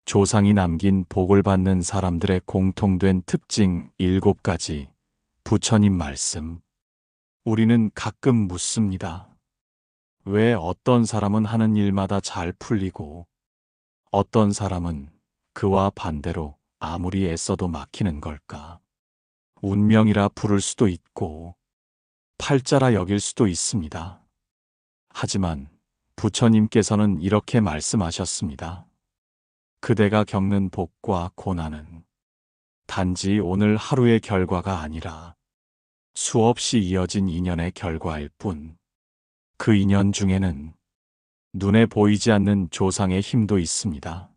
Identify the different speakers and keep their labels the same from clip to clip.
Speaker 1: 조상이 남긴 복을 받는 사람들의 공통된 특징 7가지. 부처님 말씀. 우리는 가끔 묻습니다. 왜 어떤 사람은 하는 일마다 잘 풀리고 어떤 사람은 그와 반대로 아무리 애써도 막히는 걸까? 운명이라 부를 수도 있고 팔자라 여길 수도 있습니다. 하지만 부처님께서는 이렇게 말씀하셨습니다. 그대가 겪는 복과 고난은 단지 오늘 하루의 결과가 아니라 수없이 이어진 인연의 결과일 뿐, 그 인연 중에는 눈에 보이지 않는 조상의 힘도 있습니다.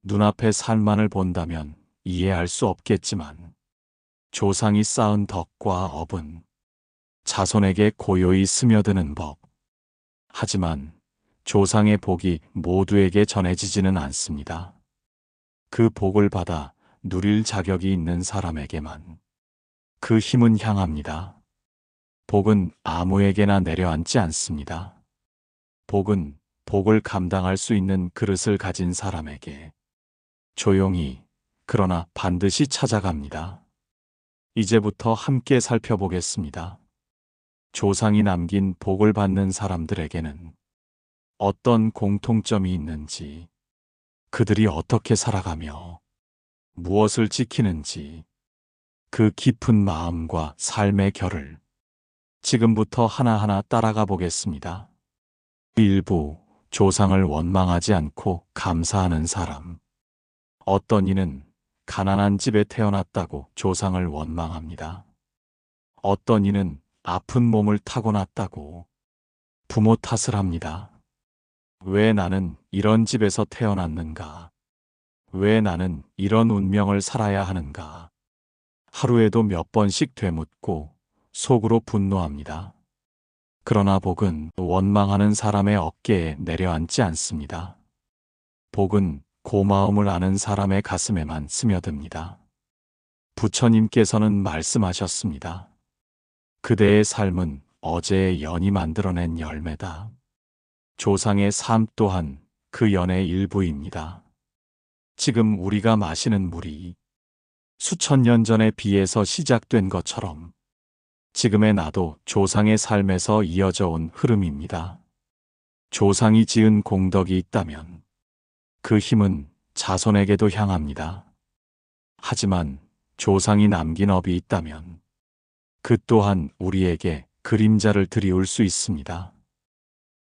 Speaker 1: 눈앞의 산만을 본다면 이해할 수 없겠지만 조상이 쌓은 덕과 업은 자손에게 고요히 스며드는 법. 하지만 조상의 복이 모두에게 전해지지는 않습니다. 그 복을 받아 누릴 자격이 있는 사람에게만 그 힘은 향합니다. 복은 아무에게나 내려앉지 않습니다. 복은 복을 감당할 수 있는 그릇을 가진 사람에게 조용히 그러나 반드시 찾아갑니다. 이제부터 함께 살펴보겠습니다. 조상이 남긴 복을 받는 사람들에게는 어떤 공통점이 있는지, 그들이 어떻게 살아가며 무엇을 지키는지, 그 깊은 마음과 삶의 결을 지금부터 하나하나 따라가 보겠습니다. 일부, 조상을 원망하지 않고 감사하는 사람. 어떤 이는 가난한 집에 태어났다고 조상을 원망합니다. 어떤 이는 아픈 몸을 타고났다고 부모 탓을 합니다. 왜 나는 이런 집에서 태어났는가? 왜 나는 이런 운명을 살아야 하는가? 하루에도 몇 번씩 되묻고 속으로 분노합니다. 그러나 복은 원망하는 사람의 어깨에 내려앉지 않습니다. 복은 고마움을 아는 사람의 가슴에만 스며듭니다. 부처님께서는 말씀하셨습니다. 그대의 삶은 어제의 연이 만들어낸 열매다. 조상의 삶 또한 그 연의 일부입니다. 지금 우리가 마시는 물이 수천 년 전에 비에서 시작된 것처럼 지금의 나도 조상의 삶에서 이어져 온 흐름입니다. 조상이 지은 공덕이 있다면 그 힘은 자손에게도 향합니다. 하지만 조상이 남긴 업이 있다면 그 또한 우리에게 그림자를 드리울 수 있습니다.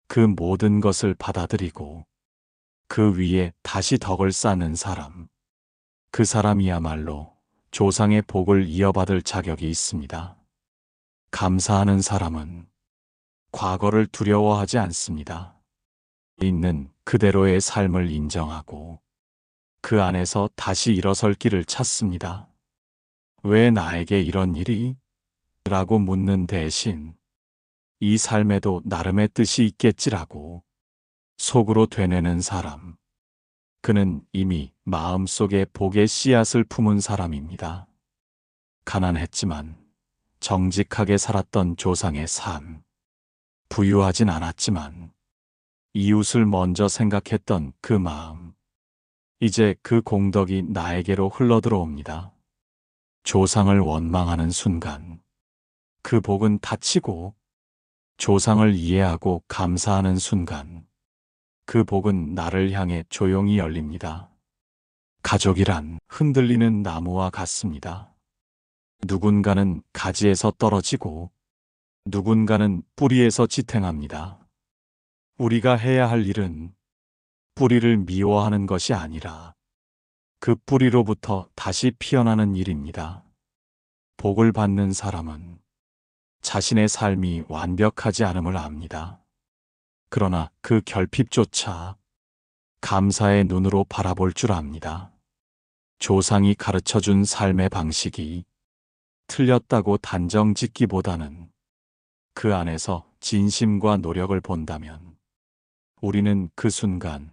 Speaker 1: 그 모든 것을 받아들이고 그 위에 다시 덕을 쌓는 사람, 그 사람이야말로 조상의 복을 이어받을 자격이 있습니다. 감사하는 사람은 과거를 두려워하지 않습니다. 있는 그대로의 삶을 인정하고 그 안에서 다시 일어설 길을 찾습니다. 왜 나에게 이런 일이? 라고 묻는 대신 이 삶에도 나름의 뜻이 있겠지라고 속으로 되뇌는 사람. 그는 이미 마음속에 복의 씨앗을 품은 사람입니다. 가난했지만 정직하게 살았던 조상의 삶. 부유하진 않았지만 이웃을 먼저 생각했던 그 마음. 이제 그 공덕이 나에게로 흘러들어옵니다. 조상을 원망하는 순간 그 복은 닫히고 조상을 이해하고 감사하는 순간 그 복은 나를 향해 조용히 열립니다. 가족이란 흔들리는 나무와 같습니다. 누군가는 가지에서 떨어지고 누군가는 뿌리에서 지탱합니다. 우리가 해야 할 일은 뿌리를 미워하는 것이 아니라 그 뿌리로부터 다시 피어나는 일입니다. 복을 받는 사람은 자신의 삶이 완벽하지 않음을 압니다. 그러나 그 결핍조차 감사의 눈으로 바라볼 줄 압니다. 조상이 가르쳐준 삶의 방식이 틀렸다고 단정 짓기보다는 그 안에서 진심과 노력을 본다면 우리는 그 순간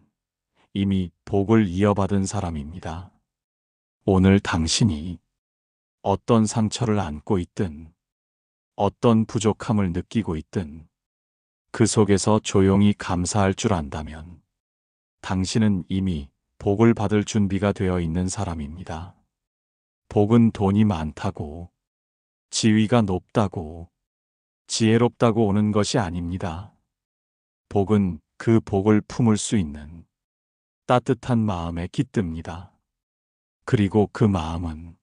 Speaker 1: 이미 복을 이어받은 사람입니다. 오늘 당신이 어떤 상처를 안고 있든 어떤 부족함을 느끼고 있든 그 속에서 조용히 감사할 줄 안다면 당신은 이미 복을 받을 준비가 되어 있는 사람입니다. 복은 돈이 많다고, 지위가 높다고, 지혜롭다고 오는 것이 아닙니다. 복은 그 복을 품을 수 있는 따뜻한 마음에 깃듭니다. 그리고 그 마음은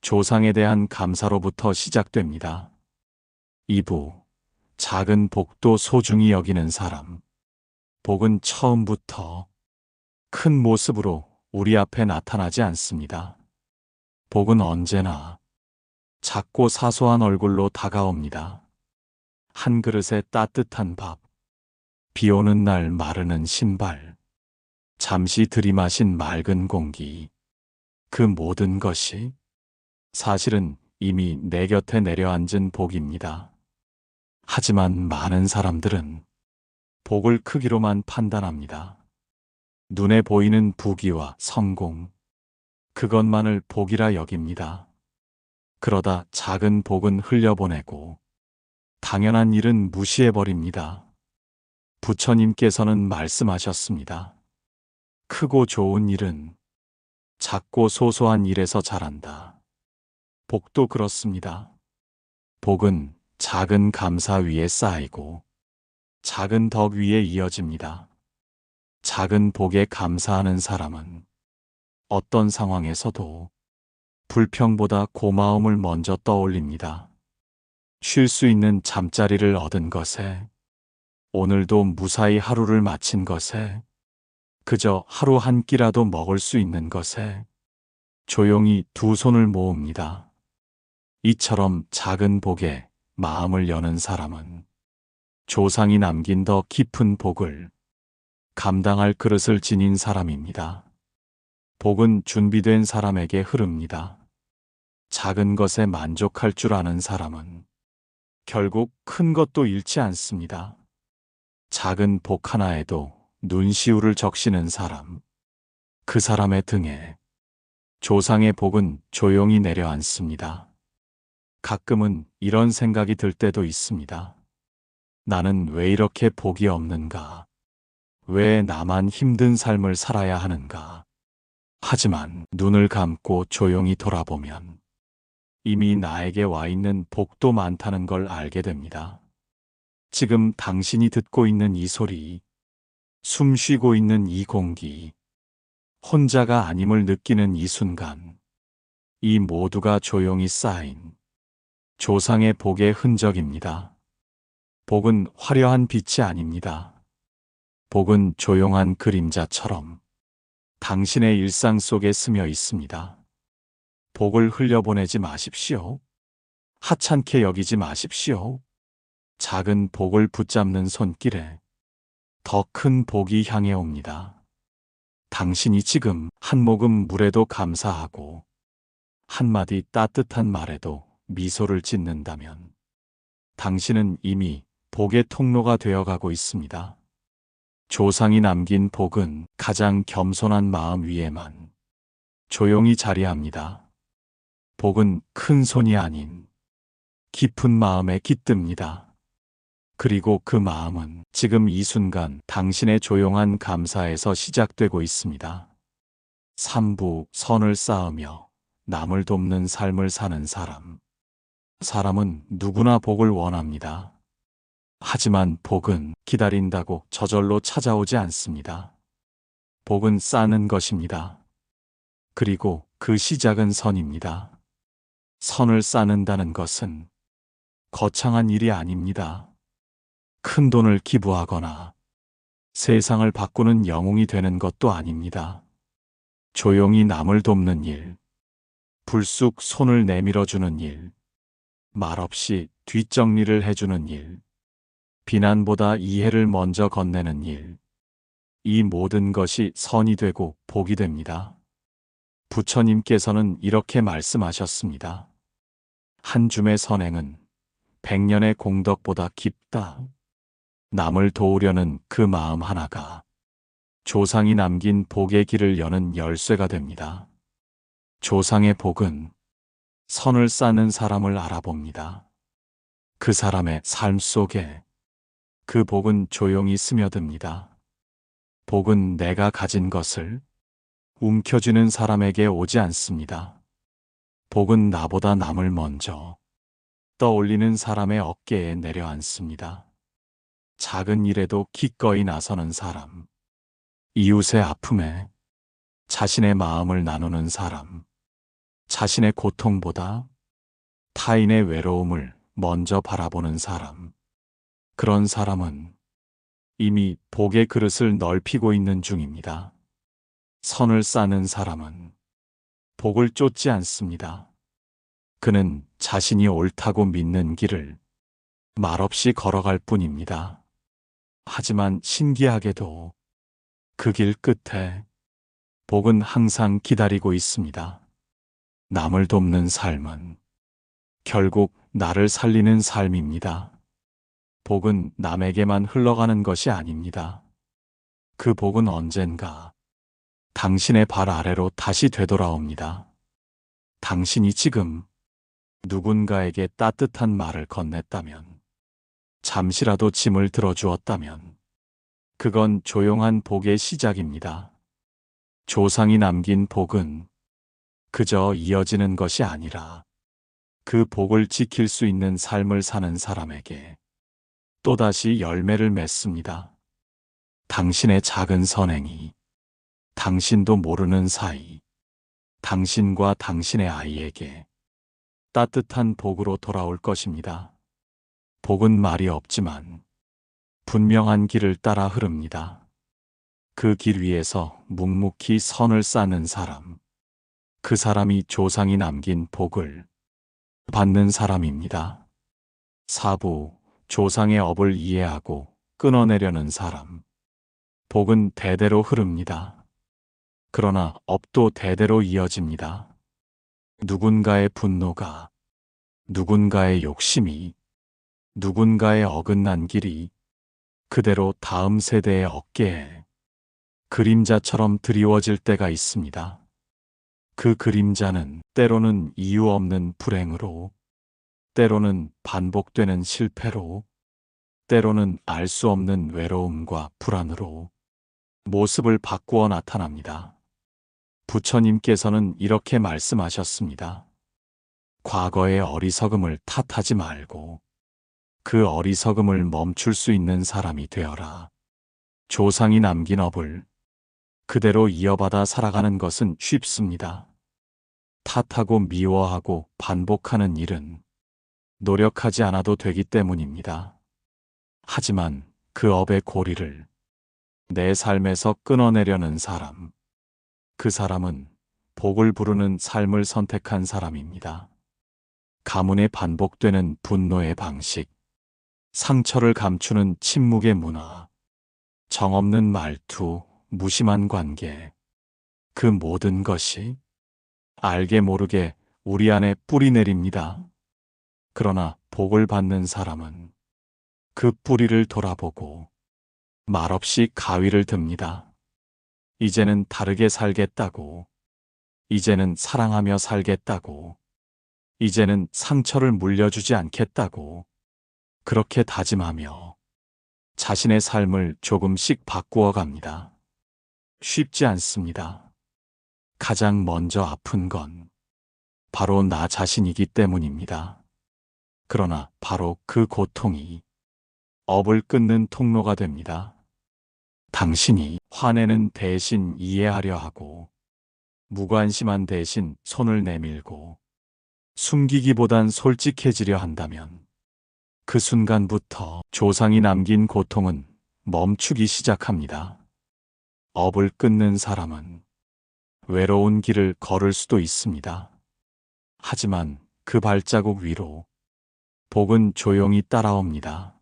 Speaker 1: 조상에 대한 감사로부터 시작됩니다. 2부. 작은 복도 소중히 여기는 사람. 복은 처음부터 큰 모습으로 우리 앞에 나타나지 않습니다. 복은 언제나 작고 사소한 얼굴로 다가옵니다. 한 그릇의 따뜻한 밥, 비 오는 날 마르는 신발, 잠시 들이마신 맑은 공기, 그 모든 것이 사실은 이미 내 곁에 내려앉은 복입니다. 하지만 많은 사람들은 복을 크기로만 판단합니다. 눈에 보이는 부귀와 성공, 그것만을 복이라 여깁니다. 그러다 작은 복은 흘려보내고 당연한 일은 무시해버립니다. 부처님께서는 말씀하셨습니다. 크고 좋은 일은 작고 소소한 일에서 자란다. 복도 그렇습니다. 복은 작은 감사 위에 쌓이고 작은 덕 위에 이어집니다. 작은 복에 감사하는 사람은 어떤 상황에서도 불평보다 고마움을 먼저 떠올립니다. 쉴 수 있는 잠자리를 얻은 것에, 오늘도 무사히 하루를 마친 것에, 그저 하루 한 끼라도 먹을 수 있는 것에 조용히 두 손을 모읍니다. 이처럼 작은 복에 마음을 여는 사람은 조상이 남긴 더 깊은 복을 감당할 그릇을 지닌 사람입니다. 복은 준비된 사람에게 흐릅니다. 작은 것에 만족할 줄 아는 사람은 결국 큰 것도 잃지 않습니다. 작은 복 하나에도 눈시울을 적시는 사람, 그 사람의 등에 조상의 복은 조용히 내려앉습니다. 가끔은 이런 생각이 들 때도 있습니다. 나는 왜 이렇게 복이 없는가? 왜 나만 힘든 삶을 살아야 하는가? 하지만 눈을 감고 조용히 돌아보면 이미 나에게 와 있는 복도 많다는 걸 알게 됩니다. 지금 당신이 듣고 있는 이 소리, 숨 쉬고 있는 이 공기, 혼자가 아님을 느끼는 이 순간, 이 모두가 조용히 쌓인 조상의 복의 흔적입니다. 복은 화려한 빛이 아닙니다. 복은 조용한 그림자처럼 당신의 일상 속에 스며 있습니다. 복을 흘려보내지 마십시오. 하찮게 여기지 마십시오. 작은 복을 붙잡는 손길에 더 큰 복이 향해 옵니다. 당신이 지금 한 모금 물에도 감사하고 한마디 따뜻한 말에도 미소를 짓는다면 당신은 이미 복의 통로가 되어가고 있습니다. 조상이 남긴 복은 가장 겸손한 마음 위에만 조용히 자리합니다. 복은 큰 손이 아닌 깊은 마음에 깃듭니다. 그리고 그 마음은 지금 이 순간 당신의 조용한 감사에서 시작되고 있습니다. 3부. 선을 쌓으며 남을 돕는 삶을 사는 사람. 사람은 누구나 복을 원합니다. 하지만 복은 기다린다고 저절로 찾아오지 않습니다. 복은 쌓는 것입니다. 그리고 그 시작은 선입니다. 선을 쌓는다는 것은 거창한 일이 아닙니다. 큰 돈을 기부하거나 세상을 바꾸는 영웅이 되는 것도 아닙니다. 조용히 남을 돕는 일, 불쑥 손을 내밀어주는 일, 말없이 뒷정리를 해주는 일, 비난보다 이해를 먼저 건네는 일, 이 모든 것이 선이 되고 복이 됩니다. 부처님께서는 이렇게 말씀하셨습니다. 한 줌의 선행은 100년의 공덕보다 깊다. 남을 도우려는 그 마음 하나가 조상이 남긴 복의 길을 여는 열쇠가 됩니다. 조상의 복은 선을 쌓는 사람을 알아봅니다. 그 사람의 삶 속에 그 복은 조용히 스며듭니다. 복은 내가 가진 것을 움켜쥐는 사람에게 오지 않습니다. 복은 나보다 남을 먼저 떠올리는 사람의 어깨에 내려앉습니다. 작은 일에도 기꺼이 나서는 사람, 이웃의 아픔에 자신의 마음을 나누는 사람, 자신의 고통보다 타인의 외로움을 먼저 바라보는 사람, 그런 사람은 이미 복의 그릇을 넓히고 있는 중입니다. 선을 쌓는 사람은 복을 쫓지 않습니다. 그는 자신이 옳다고 믿는 길을 말없이 걸어갈 뿐입니다. 하지만 신기하게도 그 길 끝에 복은 항상 기다리고 있습니다. 남을 돕는 삶은 결국 나를 살리는 삶입니다. 복은 남에게만 흘러가는 것이 아닙니다. 그 복은 언젠가 당신의 발 아래로 다시 되돌아옵니다. 당신이 지금 누군가에게 따뜻한 말을 건넸다면, 잠시라도 짐을 들어주었다면, 그건 조용한 복의 시작입니다. 조상이 남긴 복은 그저 이어지는 것이 아니라 그 복을 지킬 수 있는 삶을 사는 사람에게 또다시 열매를 맺습니다. 당신의 작은 선행이 당신도 모르는 사이 당신과 당신의 아이에게 따뜻한 복으로 돌아올 것입니다. 복은 말이 없지만 분명한 길을 따라 흐릅니다. 그 길 위에서 묵묵히 선을 쌓는 사람, 그 사람이 조상이 남긴 복을 받는 사람입니다. 4부, 조상의 업을 이해하고 끊어내려는 사람. 복은 대대로 흐릅니다. 그러나 업도 대대로 이어집니다. 누군가의 분노가, 누군가의 욕심이, 누군가의 어긋난 길이 그대로 다음 세대의 어깨에 그림자처럼 드리워질 때가 있습니다. 그 그림자는 때로는 이유 없는 불행으로, 때로는 반복되는 실패로, 때로는 알 수 없는 외로움과 불안으로 모습을 바꾸어 나타납니다. 부처님께서는 이렇게 말씀하셨습니다. 과거의 어리석음을 탓하지 말고 그 어리석음을 멈출 수 있는 사람이 되어라. 조상이 남긴 업을 그대로 이어받아 살아가는 것은 쉽습니다. 탓하고 미워하고 반복하는 일은 노력하지 않아도 되기 때문입니다. 하지만 그 업의 고리를 내 삶에서 끊어내려는 사람, 그 사람은 복을 부르는 삶을 선택한 사람입니다. 가문에 반복되는 분노의 방식, 상처를 감추는 침묵의 문화, 정없는 말투, 무심한 관계, 그 모든 것이 알게 모르게 우리 안에 뿌리 내립니다. 그러나 복을 받는 사람은 그 뿌리를 돌아보고 말없이 가위를 듭니다. 이제는 다르게 살겠다고, 이제는 사랑하며 살겠다고, 이제는 상처를 물려주지 않겠다고, 그렇게 다짐하며 자신의 삶을 조금씩 바꾸어 갑니다. 쉽지 않습니다. 가장 먼저 아픈 건 바로 나 자신이기 때문입니다. 그러나 바로 그 고통이 업을 끊는 통로가 됩니다. 당신이 화내는 대신 이해하려 하고, 무관심한 대신 손을 내밀고, 숨기기보단 솔직해지려 한다면 그 순간부터 조상이 남긴 고통은 멈추기 시작합니다. 업을 끊는 사람은 외로운 길을 걸을 수도 있습니다. 하지만 그 발자국 위로 복은 조용히 따라옵니다.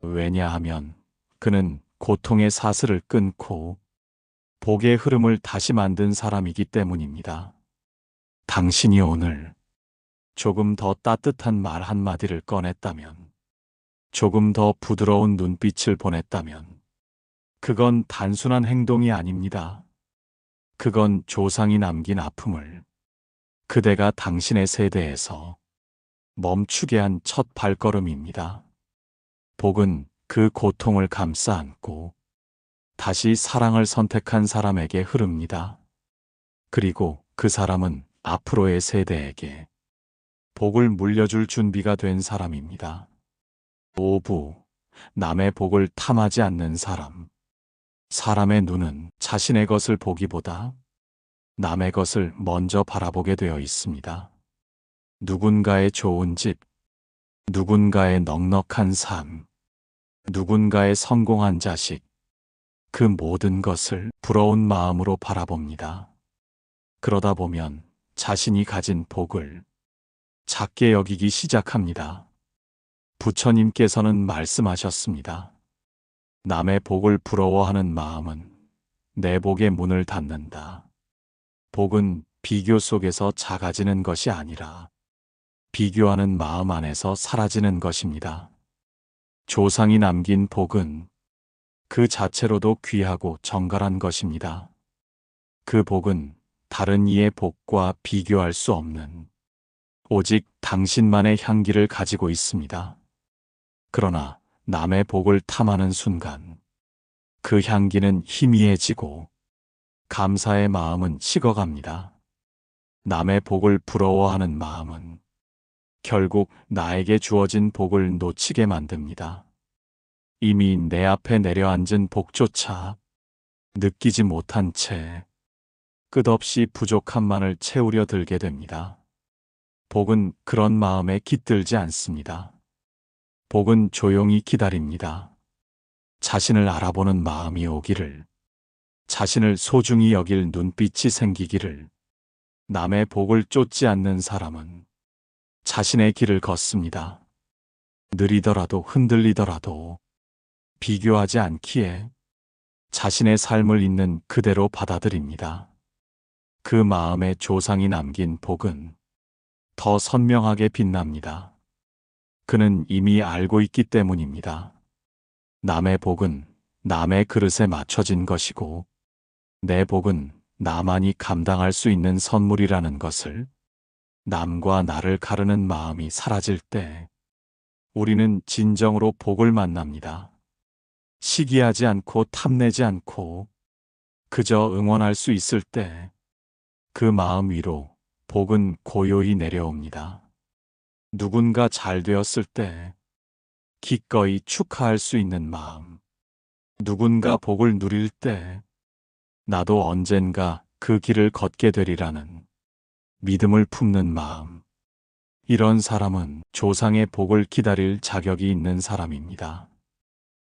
Speaker 1: 왜냐하면 그는 고통의 사슬을 끊고 복의 흐름을 다시 만든 사람이기 때문입니다. 당신이 오늘 조금 더 따뜻한 말 한마디를 꺼냈다면, 조금 더 부드러운 눈빛을 보냈다면, 그건 단순한 행동이 아닙니다. 그건 조상이 남긴 아픔을 그대가 당신의 세대에서 멈추게 한 첫 발걸음입니다. 복은 그 고통을 감싸 안고 다시 사랑을 선택한 사람에게 흐릅니다. 그리고 그 사람은 앞으로의 세대에게 복을 물려줄 준비가 된 사람입니다. 5부. 남의 복을 탐하지 않는 사람. 사람의 눈은 자신의 것을 보기보다 남의 것을 먼저 바라보게 되어 있습니다. 누군가의 좋은 집, 누군가의 넉넉한 삶, 누군가의 성공한 자식, 그 모든 것을 부러운 마음으로 바라봅니다. 그러다 보면 자신이 가진 복을 작게 여기기 시작합니다. 부처님께서는 말씀하셨습니다. 남의 복을 부러워하는 마음은 내 복의 문을 닫는다. 복은 비교 속에서 작아지는 것이 아니라 비교하는 마음 안에서 사라지는 것입니다. 조상이 남긴 복은 그 자체로도 귀하고 정갈한 것입니다. 그 복은 다른 이의 복과 비교할 수 없는 오직 당신만의 향기를 가지고 있습니다. 그러나 남의 복을 탐하는 순간 그 향기는 희미해지고 감사의 마음은 식어갑니다. 남의 복을 부러워하는 마음은 결국 나에게 주어진 복을 놓치게 만듭니다. 이미 내 앞에 내려앉은 복조차 느끼지 못한 채 끝없이 부족함만을 채우려 들게 됩니다. 복은 그런 마음에 깃들지 않습니다. 복은 조용히 기다립니다. 자신을 알아보는 마음이 오기를, 자신을 소중히 여길 눈빛이 생기기를. 남의 복을 쫓지 않는 사람은 자신의 길을 걷습니다. 느리더라도 흔들리더라도 비교하지 않기에 자신의 삶을 있는 그대로 받아들입니다. 그 마음에 조상이 남긴 복은 더 선명하게 빛납니다. 그는 이미 알고 있기 때문입니다. 남의 복은 남의 그릇에 맞춰진 것이고 내 복은 나만이 감당할 수 있는 선물이라는 것을, 남과 나를 가르는 마음이 사라질 때 우리는 진정으로 복을 만납니다. 시기하지 않고 탐내지 않고 그저 응원할 수 있을 때 그 마음 위로 복은 고요히 내려옵니다. 누군가 잘 되었을 때 기꺼이 축하할 수 있는 마음, 누군가 복을 누릴 때 나도 언젠가 그 길을 걷게 되리라는 믿음을 품는 마음, 이런 사람은 조상의 복을 기다릴 자격이 있는 사람입니다.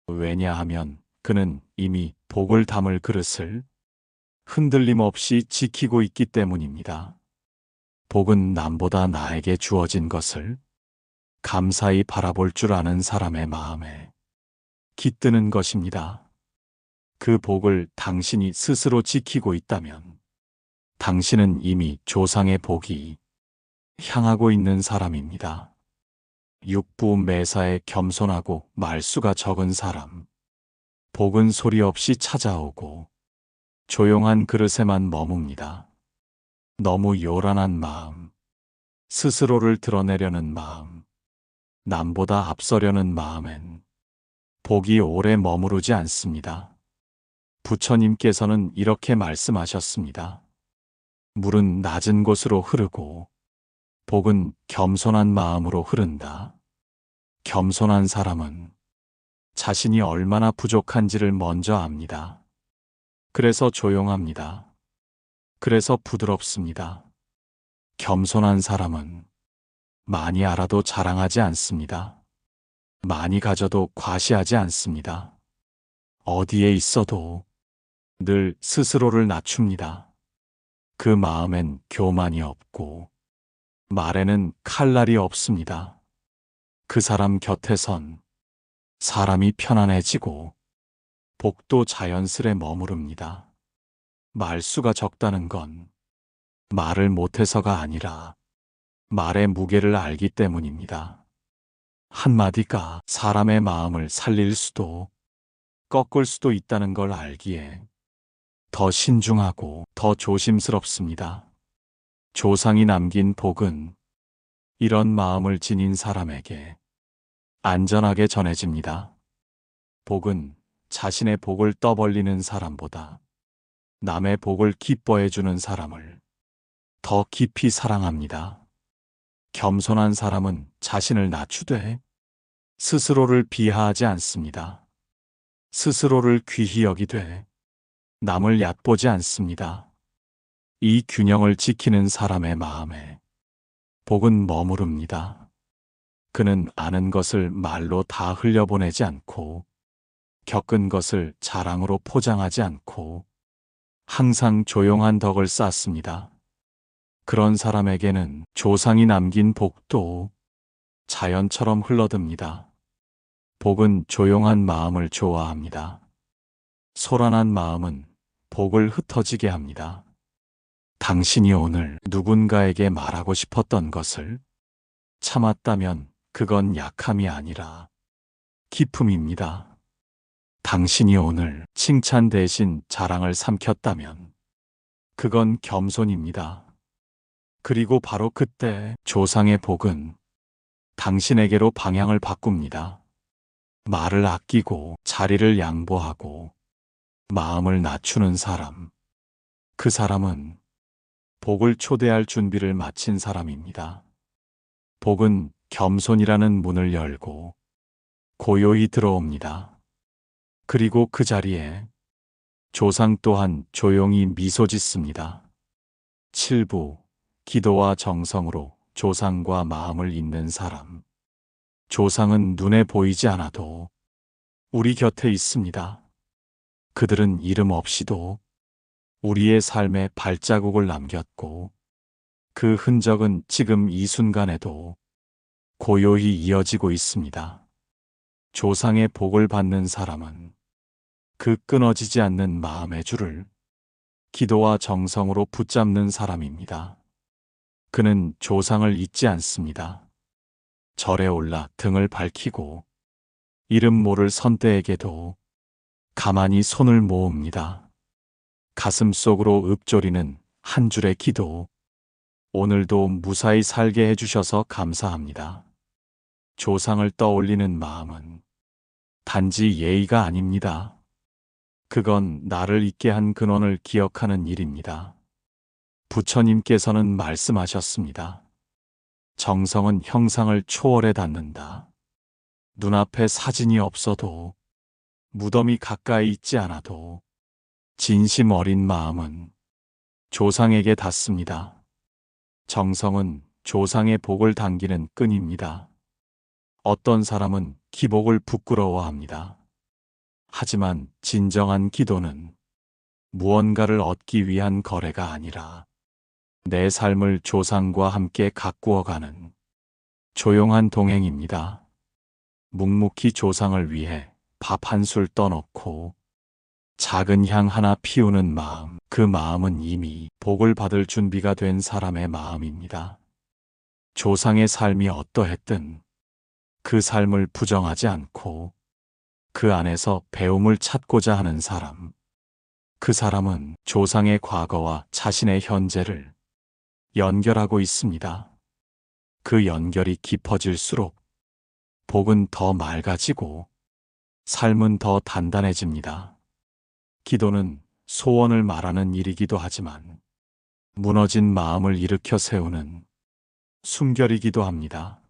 Speaker 1: 왜냐하면 그는 이미 복을 담을 그릇을 흔들림 없이 지키고 있기 때문입니다. 복은 남보다 나에게 주어진 것을 감사히 바라볼 줄 아는 사람의 마음에 깃드는 것입니다. 그 복을 당신이 스스로 지키고 있다면 당신은 이미 조상의 복이 향하고 있는 사람입니다. 육부 매사에 겸손하고 말수가 적은 사람. 복은 소리 없이 찾아오고 조용한 그릇에만 머뭅니다. 너무 요란한 마음, 스스로를 드러내려는 마음, 남보다 앞서려는 마음엔 복이 오래 머무르지 않습니다. 부처님께서는 이렇게 말씀하셨습니다. 물은 낮은 곳으로 흐르고 복은 겸손한 마음으로 흐른다. 겸손한 사람은 자신이 얼마나 부족한지를 먼저 압니다. 그래서 조용합니다. 그래서 부드럽습니다. 겸손한 사람은 많이 알아도 자랑하지 않습니다. 많이 가져도 과시하지 않습니다. 어디에 있어도 늘 스스로를 낮춥니다. 그 마음엔 교만이 없고 말에는 칼날이 없습니다. 그 사람 곁에선 사람이 편안해지고 복도 자연스레 머무릅니다. 말수가 적다는 건 말을 못해서가 아니라 말의 무게를 알기 때문입니다. 한마디가 사람의 마음을 살릴 수도 꺾을 수도 있다는 걸 알기에 더 신중하고 더 조심스럽습니다. 조상이 남긴 복은 이런 마음을 지닌 사람에게 안전하게 전해집니다. 복은 자신의 복을 떠벌리는 사람보다 남의 복을 기뻐해 주는 사람을 더 깊이 사랑합니다. 겸손한 사람은 자신을 낮추되 스스로를 비하하지 않습니다. 스스로를 귀히 여기되 남을 얕보지 않습니다. 이 균형을 지키는 사람의 마음에 복은 머무릅니다. 그는 아는 것을 말로 다 흘려보내지 않고 겪은 것을 자랑으로 포장하지 않고 항상 조용한 덕을 쌓습니다. 그런 사람에게는 조상이 남긴 복도 자연처럼 흘러듭니다. 복은 조용한 마음을 좋아합니다. 소란한 마음은 복을 흩어지게 합니다. 당신이 오늘 누군가에게 말하고 싶었던 것을 참았다면 그건 약함이 아니라 기품입니다. 당신이 오늘 칭찬 대신 자랑을 삼켰다면 그건 겸손입니다. 그리고 바로 그때 조상의 복은 당신에게로 방향을 바꿉니다. 말을 아끼고 자리를 양보하고 마음을 낮추는 사람. 그 사람은 복을 초대할 준비를 마친 사람입니다. 복은 겸손이라는 문을 열고 고요히 들어옵니다. 그리고 그 자리에 조상 또한 조용히 미소 짓습니다. 7부 기도와 정성으로 조상과 마음을 잇는 사람. 조상은 눈에 보이지 않아도 우리 곁에 있습니다. 그들은 이름 없이도 우리의 삶에 발자국을 남겼고 그 흔적은 지금 이 순간에도 고요히 이어지고 있습니다. 조상의 복을 받는 사람은 그 끊어지지 않는 마음의 줄을 기도와 정성으로 붙잡는 사람입니다. 그는 조상을 잊지 않습니다. 절에 올라 등을 밝히고 이름 모를 선대에게도 가만히 손을 모읍니다. 가슴 속으로 읊조리는 한 줄의 기도. 오늘도 무사히 살게 해주셔서 감사합니다. 조상을 떠올리는 마음은 단지 예의가 아닙니다. 그건 나를 있게 한 근원을 기억하는 일입니다. 부처님께서는 말씀하셨습니다. 정성은 형상을 초월해 닿는다. 눈앞에 사진이 없어도 무덤이 가까이 있지 않아도 진심 어린 마음은 조상에게 닿습니다. 정성은 조상의 복을 당기는 끈입니다. 어떤 사람은 기복을 부끄러워합니다. 하지만 진정한 기도는 무언가를 얻기 위한 거래가 아니라 내 삶을 조상과 함께 가꾸어가는 조용한 동행입니다. 묵묵히 조상을 위해 밥 한 술 떠놓고 작은 향 하나 피우는 마음, 그 마음은 이미 복을 받을 준비가 된 사람의 마음입니다. 조상의 삶이 어떠했든 그 삶을 부정하지 않고 그 안에서 배움을 찾고자 하는 사람. 그 사람은 조상의 과거와 자신의 현재를 연결하고 있습니다. 그 연결이 깊어질수록 복은 더 맑아지고 삶은 더 단단해집니다. 기도는 소원을 말하는 일이기도 하지만 무너진 마음을 일으켜 세우는 숨결이기도 합니다.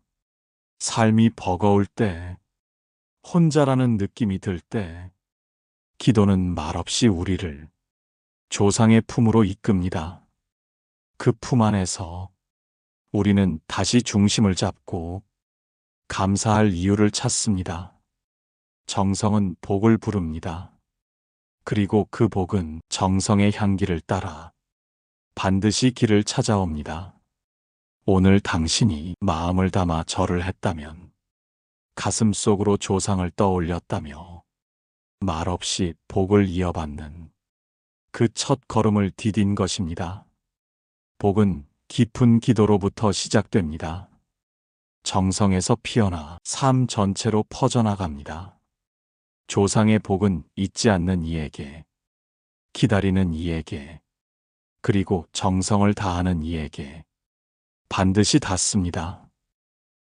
Speaker 1: 삶이 버거울 때, 혼자라는 느낌이 들 때, 기도는 말없이 우리를 조상의 품으로 이끕니다. 그 품 안에서 우리는 다시 중심을 잡고 감사할 이유를 찾습니다. 정성은 복을 부릅니다. 그리고 그 복은 정성의 향기를 따라 반드시 길을 찾아옵니다. 오늘 당신이 마음을 담아 절을 했다면, 가슴 속으로 조상을 떠올렸다며 말없이 복을 이어받는 그 첫 걸음을 디딘 것입니다. 복은 깊은 기도로부터 시작됩니다. 정성에서 피어나 삶 전체로 퍼져나갑니다. 조상의 복은 잊지 않는 이에게, 기다리는 이에게, 그리고 정성을 다하는 이에게 반드시 닿습니다.